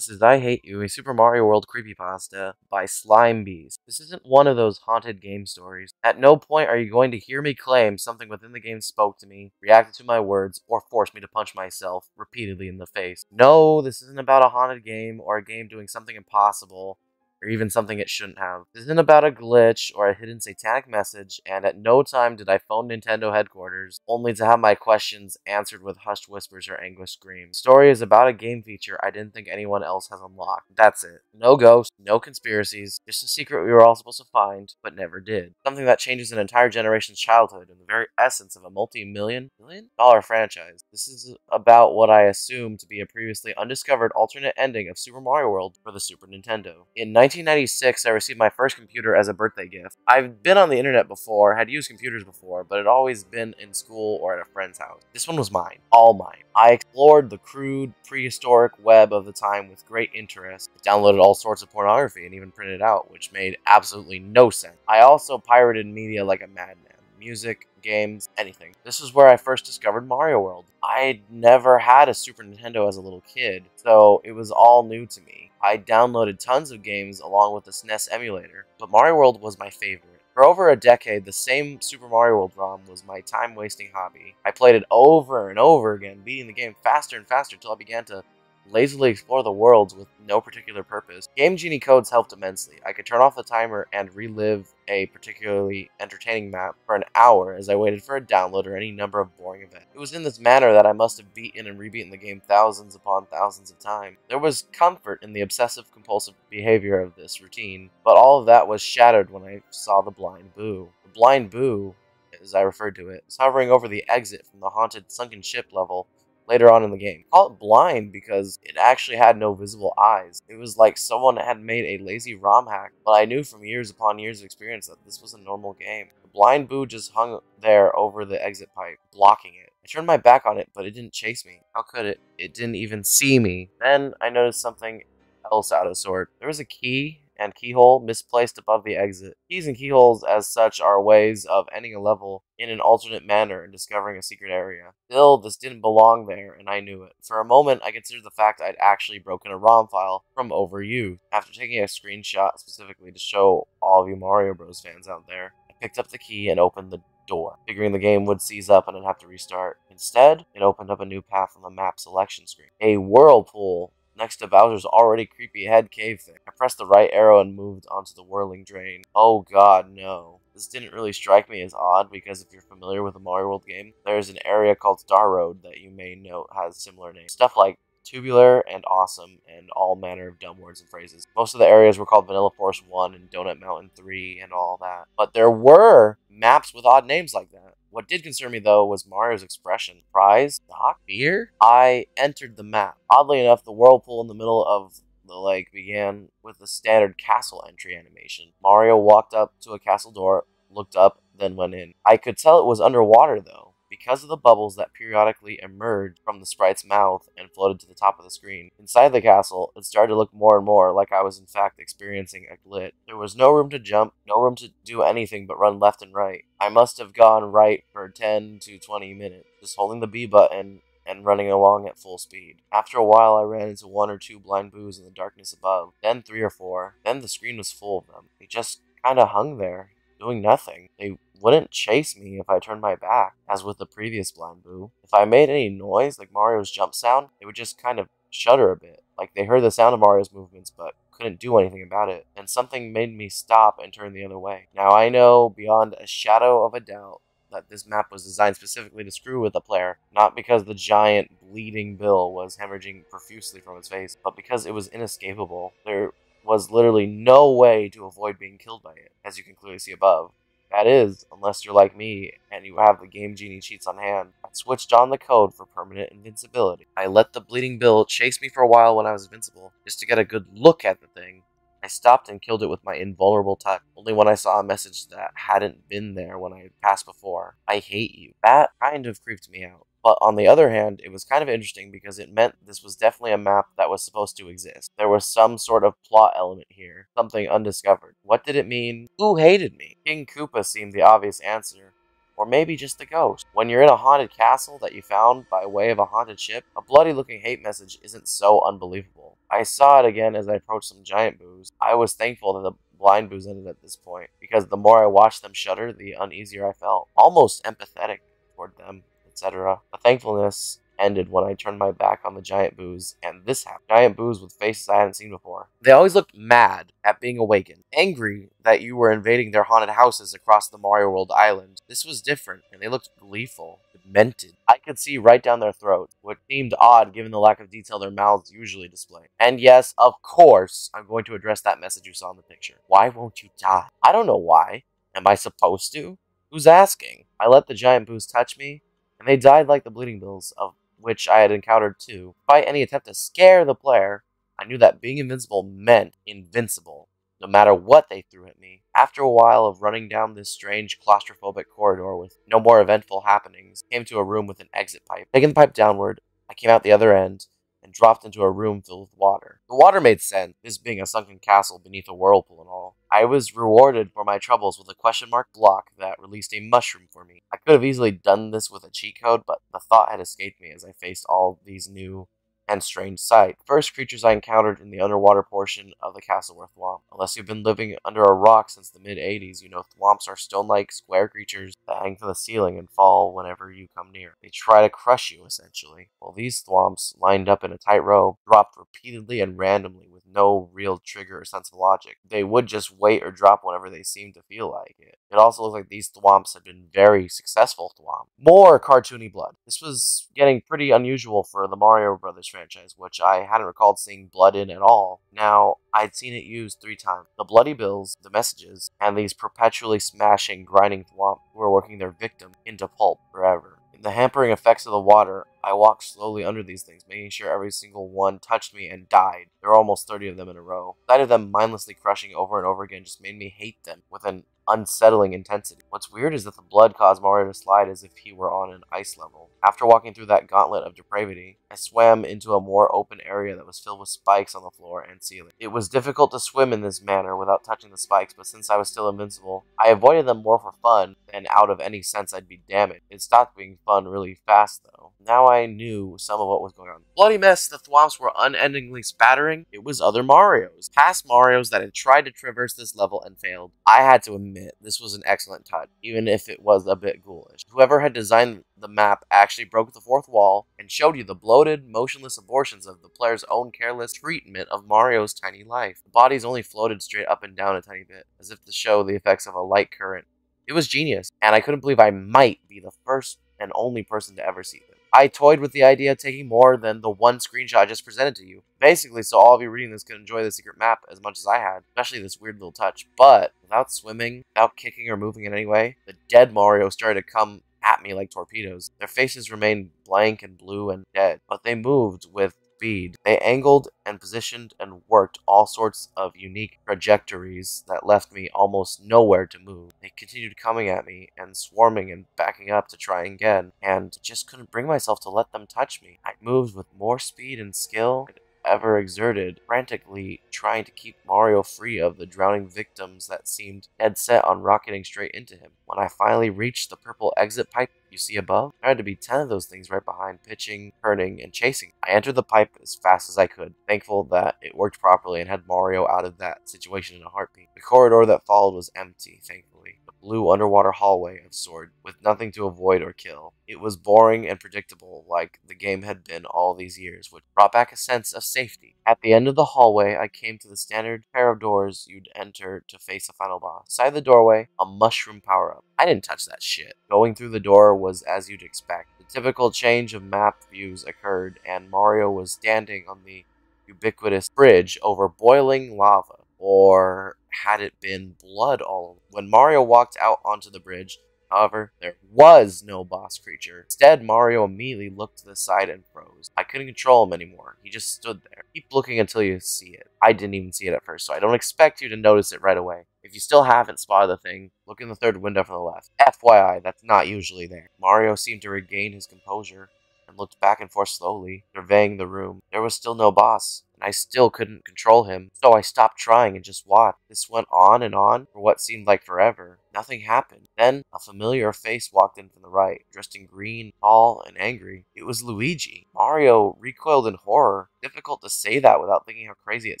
This is I Hate You, a Super Mario World creepypasta by Slime Beast. This isn't one of those haunted game stories. At no point are you going to hear me claim something within the game spoke to me, reacted to my words, or forced me to punch myself repeatedly in the face. No, this isn't about a haunted game or a game doing something impossible, or even something it shouldn't have. This isn't about a glitch or a hidden satanic message, and at no time did I phone Nintendo headquarters, only to have my questions answered with hushed whispers or anguished screams. The story is about a game feature I didn't think anyone else has unlocked. That's it. No ghosts, no conspiracies, just a secret we were all supposed to find, but never did. Something that changes an entire generation's childhood and the very essence of a multi-million dollar franchise. This is about what I assume to be a previously undiscovered alternate ending of Super Mario World for the Super Nintendo. In 1996, I received my first computer as a birthday gift. I've been on the internet before, had used computers before, but had always been in school or at a friend's house. This one was mine. All mine. I explored the crude, prehistoric web of the time with great interest. I downloaded all sorts of pornography and even printed it out, which made absolutely no sense. I also pirated media like a madman. Music, games, anything. This is where I first discovered Mario World. I'd never had a Super Nintendo as a little kid, so it was all new to me. I downloaded tons of games along with the SNES emulator, but Mario World was my favorite. For over a decade, the same Super Mario World ROM was my time-wasting hobby. I played it over and over again, beating the game faster and faster until I began to lazily explore the worlds with no particular purpose. Game Genie codes helped immensely. I could turn off the timer and relive a particularly entertaining map for an hour as I waited for a download or any number of boring events. It was in this manner that I must have beaten and rebeaten the game thousands upon thousands of times. There was comfort in the obsessive-compulsive behavior of this routine, but all of that was shattered when I saw the Blind Boo. The Blind Boo, as I referred to it, was hovering over the exit from the haunted sunken ship level later on in the game. I call it blind because it actually had no visible eyes. It was like someone had made a lazy ROM hack, but I knew from years upon years of experience that this was a normal game. The Blind Boo just hung there over the exit pipe, blocking it. I turned my back on it, but it didn't chase me. How could it? It didn't even see me. Then I noticed something else out of sort. There was a key and keyhole misplaced above the exit. Keys and keyholes as such are ways of ending a level in an alternate manner and discovering a secret area. Still, this didn't belong there, and I knew it. For a moment, I considered the fact I'd actually broken a ROM file from overuse. After taking a screenshot specifically to show all of you Mario Bros fans out there, I picked up the key and opened the door, figuring the game would seize up and I'd have to restart. Instead, it opened up a new path on the map selection screen. A whirlpool next to Bowser's already creepy head cave thing. I pressed the right arrow and moved onto the whirling drain. Oh god, no. This didn't really strike me as odd because if you're familiar with the Mario World game, there's an area called Star Road that you may note has similar names. Stuff like tubular and awesome and all manner of dumb words and phrases. Most of the areas were called Vanilla Forest 1 and Donut Mountain 3 and all that. But there were maps with odd names like that. What did concern me, though, was Mario's expression. Surprise? Shock? Fear? I entered the map. Oddly enough, the whirlpool in the middle of the lake began with the standard castle entry animation. Mario walked up to a castle door, looked up, then went in. I could tell it was underwater, though, because of the bubbles that periodically emerged from the sprite's mouth and floated to the top of the screen. Inside the castle, it started to look more and more like I was in fact experiencing a glitch. There was no room to jump, no room to do anything but run left and right. I must have gone right for 10 to 20 minutes, just holding the B button and running along at full speed. After a while, I ran into one or two Blind Boos in the darkness above, then 3 or 4. Then the screen was full of them. They just kinda hung there, doing nothing. They wouldn't chase me if I turned my back, as with the previous Blind Boo. If I made any noise, like Mario's jump sound, they would just kind of shudder a bit, like they heard the sound of Mario's movements, but couldn't do anything about it. And something made me stop and turn the other way. Now I know, beyond a shadow of a doubt, that this map was designed specifically to screw with the player, not because the giant bleeding Bill was hemorrhaging profusely from its face, but because it was inescapable. There was literally no way to avoid being killed by it, as you can clearly see above. That is, unless you're like me and you have the Game Genie cheats on hand. I switched on the code for permanent invincibility. I let the bleeding Bill chase me for a while when I was invincible, just to get a good look at the thing. I stopped and killed it with my invulnerable touch, only when I saw a message that hadn't been there when I passed before. I hate you. That kind of creeped me out. But on the other hand, it was kind of interesting because it meant this was definitely a map that was supposed to exist. There was some sort of plot element here, something undiscovered. What did it mean? Who hated me? King Koopa seemed the obvious answer. or maybe just a ghost. When you're in a haunted castle that you found by way of a haunted ship, a bloody looking hate message isn't so unbelievable. I saw it again as I approached some giant boos. I was thankful that the blind boos ended at this point, because the more I watched them shudder, the uneasier I felt. Almost empathetic toward them, etc. The thankfulness ended when I turned my back on the giant boos, and this happened. Giant boos with faces I hadn't seen before. They always looked mad at being awakened, angry that you were invading their haunted houses across the Mario World island. This was different, and they looked gleeful, demented. I could see right down their throats, which seemed odd given the lack of detail their mouths usually display. And yes, of course, I'm going to address that message you saw in the picture. Why won't you die? I don't know why. Am I supposed to? Who's asking? I let the giant boos touch me, and they died like the bleeding bills of which I had encountered too. Despite any attempt to scare the player, I knew that being invincible meant invincible, no matter what they threw at me. After a while of running down this strange claustrophobic corridor with no more eventful happenings, I came to a room with an exit pipe. Taking the pipe downward, I came out the other end and dropped into a room filled with water. The water made sense, this being a sunken castle beneath a whirlpool and all. I was rewarded for my troubles with a question mark block that released a mushroom for me. I could have easily done this with a cheat code, but the thought had escaped me as I faced all these new and strange sight. First creatures I encountered in the underwater portion of the castle were thwomps. Unless you've been living under a rock since the mid-80s, you know thwomps are stone-like square creatures that hang from the ceiling and fall whenever you come near. They try to crush you, essentially. Well, these thwomps, lined up in a tight row, dropped repeatedly and randomly with no real trigger or sense of logic. They would just wait or drop whenever they seemed to feel like it. It also looked like these thwomps had been very successful thwomps. More cartoony blood. This was getting pretty unusual for the Mario Brothers franchise, which I hadn't recalled seeing blood in at all. Now, I'd seen it used 3 times. The bloody bills, the messages, and these perpetually smashing, grinding thwomps who were working their victim into pulp forever. In the hampering effects of the water, I walked slowly under these things, making sure every single one touched me and died. There were almost 30 of them in a row. The sight of them mindlessly crushing over and over again just made me hate them with an unsettling intensity. What's weird is that the blood caused Mario to slide as if he were on an ice level. After walking through that gauntlet of depravity, I swam into a more open area that was filled with spikes on the floor and ceiling. It was difficult to swim in this manner without touching the spikes, but since I was still invincible, I avoided them more for fun than out of any sense I'd be damaged. It stopped being fun really fast though. Now I knew some of what was going on. Bloody mess the thwomps were unendingly spattering. It was other Marios. Past Marios that had tried to traverse this level and failed. I had to admit, this was an excellent touch, even if it was a bit ghoulish. Whoever had designed the map actually broke the fourth wall and showed you the bloated, motionless abortions of the player's own careless treatment of Mario's tiny life. The bodies only floated straight up and down a tiny bit, as if to show the effects of a light current. It was genius, and I couldn't believe I might be the first and only person to ever see them. I toyed with the idea of taking more than the one screenshot I just presented to you. Basically, so all of you reading this can enjoy the secret map as much as I had, especially this weird little touch. But without swimming, without kicking or moving in any way, the dead Mario started to come at me like torpedoes. Their faces remained blank and blue and dead, but they moved with speed. They angled and positioned and worked all sorts of unique trajectories that left me almost nowhere to move. They continued coming at me and swarming and backing up to try again, and just couldn't bring myself to let them touch me. I moved with more speed and skill ever exerted, frantically trying to keep Mario free of the drowning victims that seemed dead set on rocketing straight into him. When I finally reached the purple exit pipe you see above, there had to be 10 of those things right behind, pitching, turning, and chasing. I entered the pipe as fast as I could, thankful that it worked properly and had Mario out of that situation in a heartbeat. The corridor that followed was empty, thankfully. Blue underwater hallway of sword, with nothing to avoid or kill. It was boring and predictable, like the game had been all these years, which brought back a sense of safety. At the end of the hallway, I came to the standard pair of doors you'd enter to face a final boss. Beside the doorway, a mushroom power-up. I didn't touch that shit. Going through the door was as you'd expect. The typical change of map views occurred, and Mario was standing on the ubiquitous bridge over boiling lava. Or had it been blood all over? When Mario walked out onto the bridge, however, there was no boss creature. Instead, Mario immediately looked to the side and froze. I couldn't control him anymore. He just stood there. Keep looking until you see it. I didn't even see it at first, so I don't expect you to notice it right away. If you still haven't spotted the thing, look in the third window from the left. FYI, that's not usually there. Mario seemed to regain his composure and looked back and forth slowly, surveying the room. There was still no boss, and I still couldn't control him, so I stopped trying and just watched. This went on and on for what seemed like forever. Nothing happened. Then a familiar face walked in from the right, dressed in green, tall, and angry. It was Luigi. Mario recoiled in horror. Difficult to say that without thinking how crazy it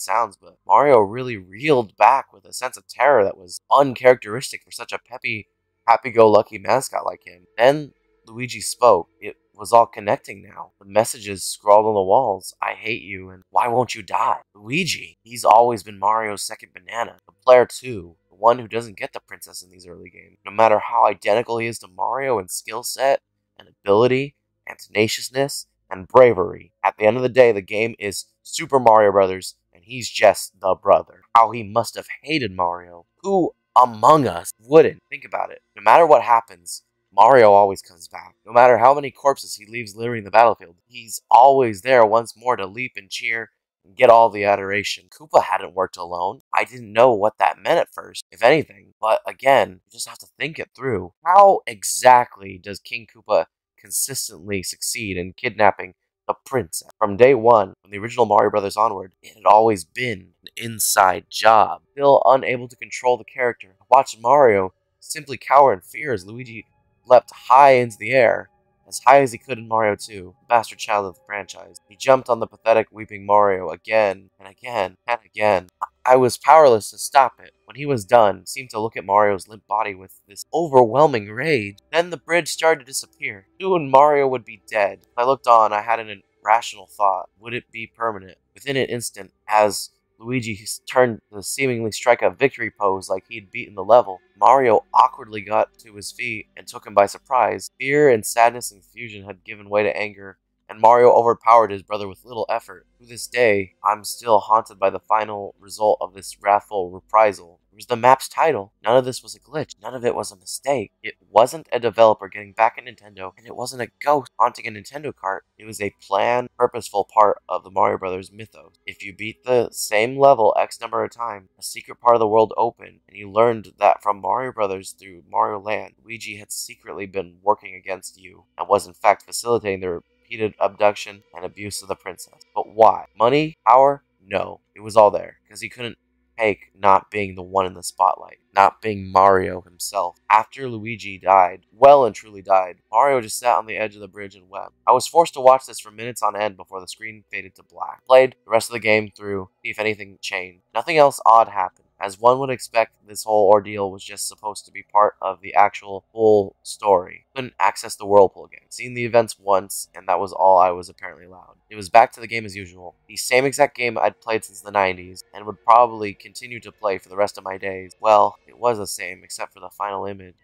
sounds, but Mario really reeled back with a sense of terror that was uncharacteristic for such a peppy, happy-go-lucky mascot like him. Then Luigi spoke. It was all connecting now. The messages scrawled on the walls. I hate you, and why won't you die? Luigi. He's always been Mario's second banana. The player too. The one who doesn't get the princess in these early games. No matter how identical he is to Mario in skill set, and ability, and tenaciousness, and bravery. At the end of the day, the game is Super Mario Brothers, and he's just the brother. How he must have hated Mario. Who among us wouldn't? Think about it. No matter what happens, Mario always comes back. No matter how many corpses he leaves littering the battlefield, he's always there once more to leap and cheer and get all the adoration. Koopa hadn't worked alone. I didn't know what that meant at first, if anything. But again, you just have to think it through. How exactly does King Koopa consistently succeed in kidnapping the princess? From day one, from the original Mario Brothers onward, it had always been an inside job. Still unable to control the character, watch Mario simply cower in fear as Luigi leapt high into the air, as high as he could in Mario 2, the bastard child of the franchise. He jumped on the pathetic, weeping Mario again and again and again. I was powerless to stop it. When he was done, he seemed to look at Mario's limp body with this overwhelming rage. Then the bridge started to disappear. Soon Mario would be dead. As I looked on, I had an irrational thought. Would it be permanent? Within an instant, as Luigi turned to seemingly strike a victory pose like he had beaten the level, Mario awkwardly got to his feet and took him by surprise. Fear and sadness and confusion had given way to anger, and Mario overpowered his brother with little effort. To this day, I'm still haunted by the final result of this wrathful reprisal. It was the map's title. None of this was a glitch. None of it was a mistake. It wasn't a developer getting back at Nintendo, and it wasn't a ghost haunting a Nintendo cart. It was a planned, purposeful part of the Mario Brothers mythos. If you beat the same level X number of times, a secret part of the world opened, and you learned that from Mario Brothers through Mario Land, Luigi had secretly been working against you, and was in fact facilitating the repeated abduction and abuse of the princess. But why? Money? Power? No. It was all there, because he couldn't take not being the one in the spotlight, not being Mario himself. After Luigi died, well and truly died, Mario just sat on the edge of the bridge and wept. I was forced to watch this for minutes on end before the screen faded to black. Played the rest of the game through, see if anything changed. Nothing else odd happened. As one would expect, this whole ordeal was just supposed to be part of the actual full story. Couldn't access the Whirlpool again. Seen the events once, and that was all I was apparently allowed. It was back to the game as usual. The same exact game I'd played since the 90s, and would probably continue to play for the rest of my days. Well, it was the same, except for the final image.